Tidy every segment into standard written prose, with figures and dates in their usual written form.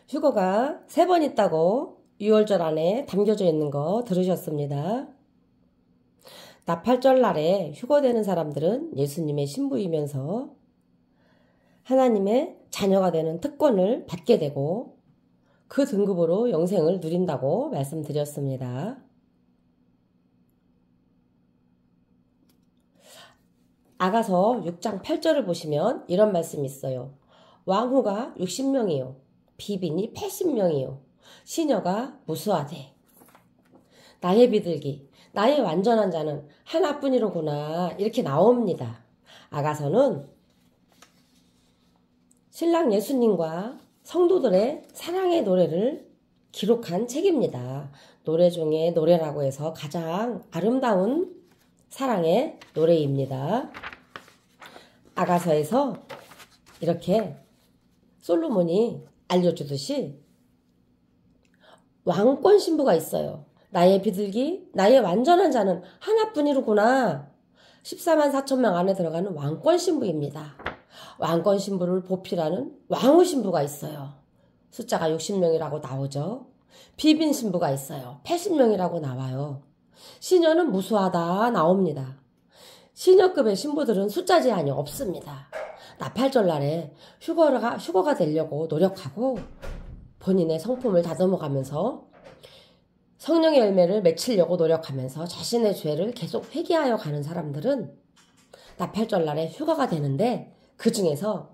휴거가 3번 있다고 6월절 안에 담겨져 있는 거 들으셨습니다. 나팔절 날에 휴거되는 사람들은 예수님의 신부이면서 하나님의 자녀가 되는 특권을 받게 되고 그 등급으로 영생을 누린다고 말씀드렸습니다. 아가서 6장 8절을 보시면 이런 말씀이 있어요. 왕후가 60명이요. 비빈이 80명이요. 시녀가 무수하되. 나의 비둘기, 나의 완전한 자는 하나뿐이로구나. 이렇게 나옵니다. 아가서는 신랑 예수님과 성도들의 사랑의 노래를 기록한 책입니다. 노래 중에 노래라고 해서 가장 아름다운 사랑의 노래입니다. 아가서에서 이렇게 솔로몬이 알려주듯이 왕권 신부가 있어요. 나의 비둘기, 나의 완전한 자는 하나뿐이로구나. 14만 4천 명 안에 들어가는 왕권 신부입니다. 왕권 신부를 보필하는 왕후 신부가 있어요. 숫자가 60명이라고 나오죠. 비빈 신부가 있어요. 80명이라고 나와요. 시녀는 무수하다 나옵니다. 시녀급의 신부들은 숫자 제한이 없습니다. 나팔절 날에 휴거가 되려고 노력하고 본인의 성품을 다듬어가면서 성령의 열매를 맺히려고 노력하면서 자신의 죄를 계속 회개하여 가는 사람들은 나팔절 날에 휴가가 되는데 그 중에서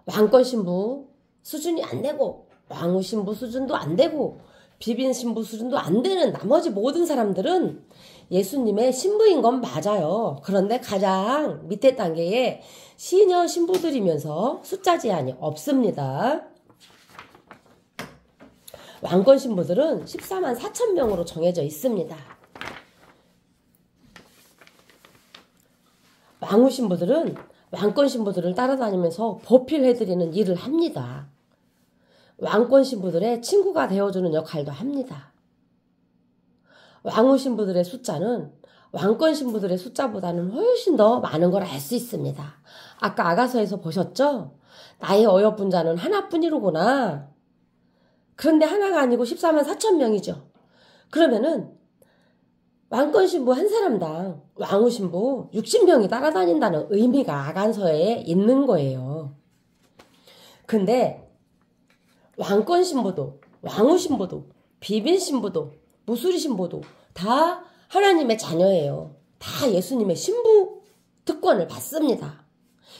왕권 신부 수준이 안 되고 왕후 신부 수준도 안 되고 비빈 신부 수준도 안 되는 나머지 모든 사람들은 예수님의 신부인 건 맞아요. 그런데 가장 밑에 단계에 시녀 신부들이면서 숫자 제한이 없습니다. 왕권 신부들은 14만 4천 명으로 정해져 있습니다. 왕후 신부들은 왕권 신부들을 따라다니면서 보필해드리는 일을 합니다. 왕권 신부들의 친구가 되어주는 역할도 합니다. 왕후 신부들의 숫자는 왕권 신부들의 숫자보다는 훨씬 더 많은 걸 알 수 있습니다. 아까 아가서에서 보셨죠? 나의 어여쁜 자는 하나뿐이로구나. 그런데 하나가 아니고 14만 4천 명이죠. 그러면은 왕권 신부 한 사람당 왕후 신부 60명이 따라다닌다는 의미가 아간서에 있는 거예요. 근데 왕권 신부도 왕후 신부도 비빈 신부도 무수리 신부도 다 하나님의 자녀예요. 다 예수님의 신부 특권을 받습니다.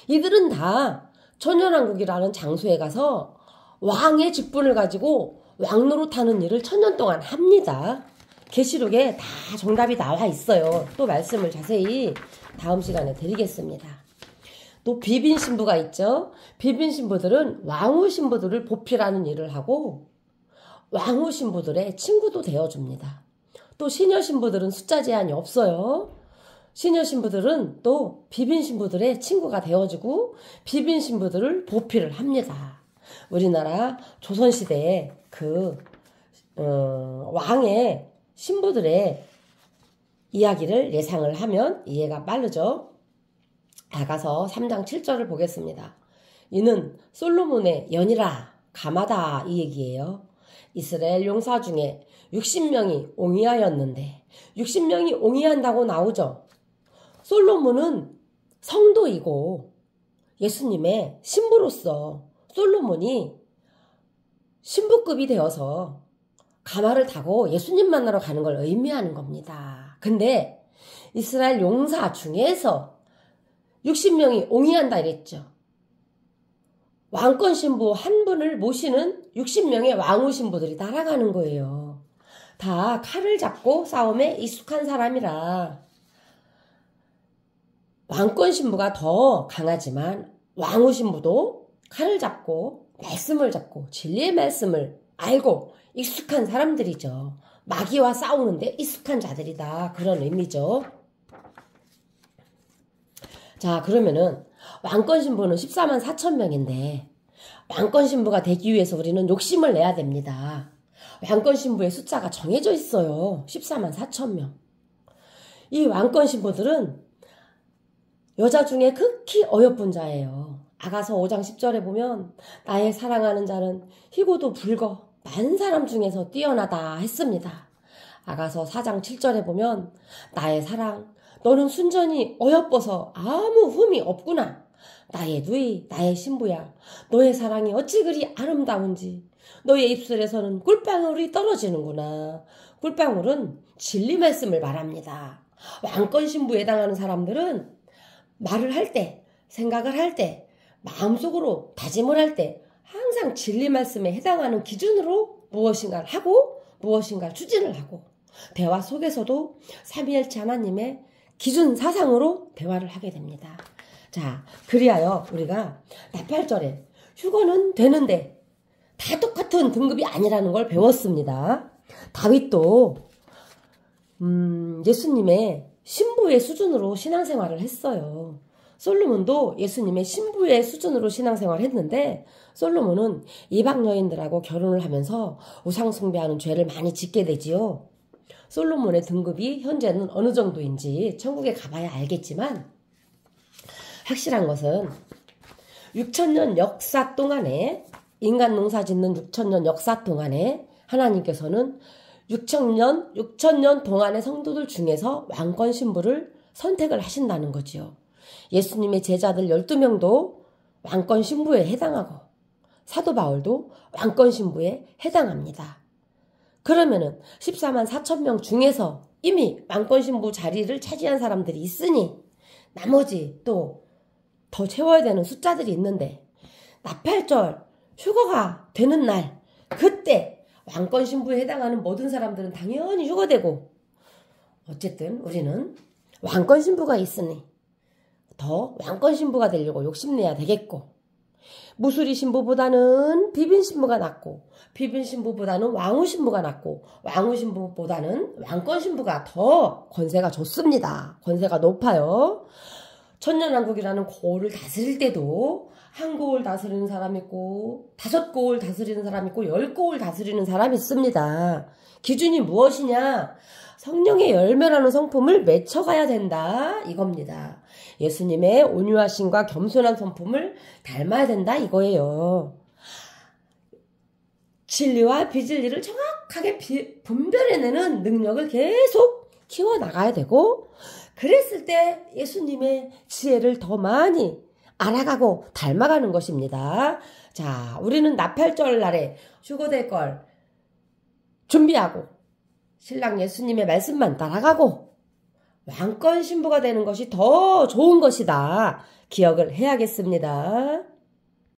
이들은 다 천년왕국이라는 장소에 가서 왕의 직분을 가지고 왕노릇하는 일을 천년 동안 합니다. 계시록에 다 정답이 나와 있어요. 또 말씀을 자세히 다음 시간에 드리겠습니다. 또 비빈 신부가 있죠. 비빈 신부들은 왕후 신부들을 보필하는 일을 하고 왕후 신부들의 친구도 되어줍니다. 또 시녀 신부들은 숫자 제한이 없어요. 시녀 신부들은 또 비빈 신부들의 친구가 되어주고 비빈 신부들을 보필을 합니다. 우리나라 조선시대에 왕의 신부들의 이야기를 예상을 하면 이해가 빠르죠. 아가서 3장 7절을 보겠습니다. 이는 솔로몬의 연이라 감하다 이 얘기예요. 이스라엘 용사 중에 60명이 옹이하였는데 60명이 옹이한다고 나오죠. 솔로몬은 성도이고 예수님의 신부로서 솔로몬이 신부급이 되어서 가마를 타고 예수님 만나러 가는 걸 의미하는 겁니다. 근데 이스라엘 용사 중에서 60명이 옹이한다 이랬죠. 왕권 신부 한 분을 모시는 60명의 왕후 신부들이 날아가는 거예요. 다 칼을 잡고 싸움에 익숙한 사람이라 왕권 신부가 더 강하지만 왕후 신부도 칼을 잡고 말씀을 잡고 진리의 말씀을 알고 익숙한 사람들이죠. 마귀와 싸우는데 익숙한 자들이다. 그런 의미죠. 자, 그러면은 왕권 신부는 14만 4천 명인데 왕권 신부가 되기 위해서 우리는 욕심을 내야 됩니다. 왕권 신부의 숫자가 정해져 있어요. 14만 4천 명. 이 왕권 신부들은 여자 중에 극히 어여쁜 자예요. 아가서 5장 10절에 보면 나의 사랑하는 자는 희고도 붉어 많은 사람 중에서 뛰어나다 했습니다. 아가서 4장 7절에 보면 나의 사랑 너는 순전히 어여뻐서 아무 흠이 없구나. 나의 누이 나의 신부야 너의 사랑이 어찌 그리 아름다운지 너의 입술에서는 꿀방울이 떨어지는구나. 꿀방울은 진리 말씀을 말합니다. 왕권 신부에 해당하는 사람들은 말을 할 때, 생각을 할 때, 마음속으로 다짐을 할 때 항상 진리 말씀에 해당하는 기준으로 무엇인가를 하고 무엇인가를 추진을 하고 대화 속에서도 삼위일체 하나님의 기준 사상으로 대화를 하게 됩니다. 자, 그리하여 우리가 나팔절에 휴거는 되는데 다 똑같은 등급이 아니라는 걸 배웠습니다. 다윗도 예수님의 신부의 수준으로 신앙생활을 했어요. 솔로몬도 예수님의 신부의 수준으로 신앙생활을 했는데 솔로몬은 이방 여인들하고 결혼을 하면서 우상숭배하는 죄를 많이 짓게 되지요. 솔로몬의 등급이 현재는 어느 정도인지 천국에 가봐야 알겠지만 확실한 것은 6천년 역사 동안에 인간 농사 짓는 6천년 역사 동안에 하나님께서는 6천년 동안의 성도들 중에서 왕권 신부를 선택을 하신다는 거지요. 예수님의 제자들 12명도 왕권 신부에 해당하고 사도 바울도 왕권 신부에 해당합니다. 그러면은 14만 4천 명 중에서 이미 왕권 신부 자리를 차지한 사람들이 있으니 나머지 또 더 채워야 되는 숫자들이 있는데 나팔절 휴거가 되는 날 그때 왕권 신부에 해당하는 모든 사람들은 당연히 휴거되고 어쨌든 우리는 왕권 신부가 있으니 더 왕권 신부가 되려고 욕심내야 되겠고 무수리 신부보다는 비빈 신부가 낫고 비빈 신부보다는 왕후 신부가 낫고 왕후 신부보다는 왕권 신부가 더 권세가 좋습니다. 권세가 높아요. 천년왕국이라는 고을을 다스릴 때도 한 고을 다스리는 사람 있고 5고을 다스리는 사람 있고 10고을 다스리는 사람이 있습니다. 기준이 무엇이냐? 성령의 열매라는 성품을 맺혀가야 된다 이겁니다. 예수님의 온유하심과 겸손한 성품을 닮아야 된다 이거예요. 진리와 비진리를 정확하게 분별해내는 능력을 계속 키워나가야 되고 그랬을 때 예수님의 지혜를 더 많이 알아가고 닮아가는 것입니다. 자, 우리는 나팔절 날에 휴거될 걸 준비하고 신랑 예수님의 말씀만 따라가고 왕권 신부가 되는 것이 더 좋은 것이다. 기억을 해야겠습니다.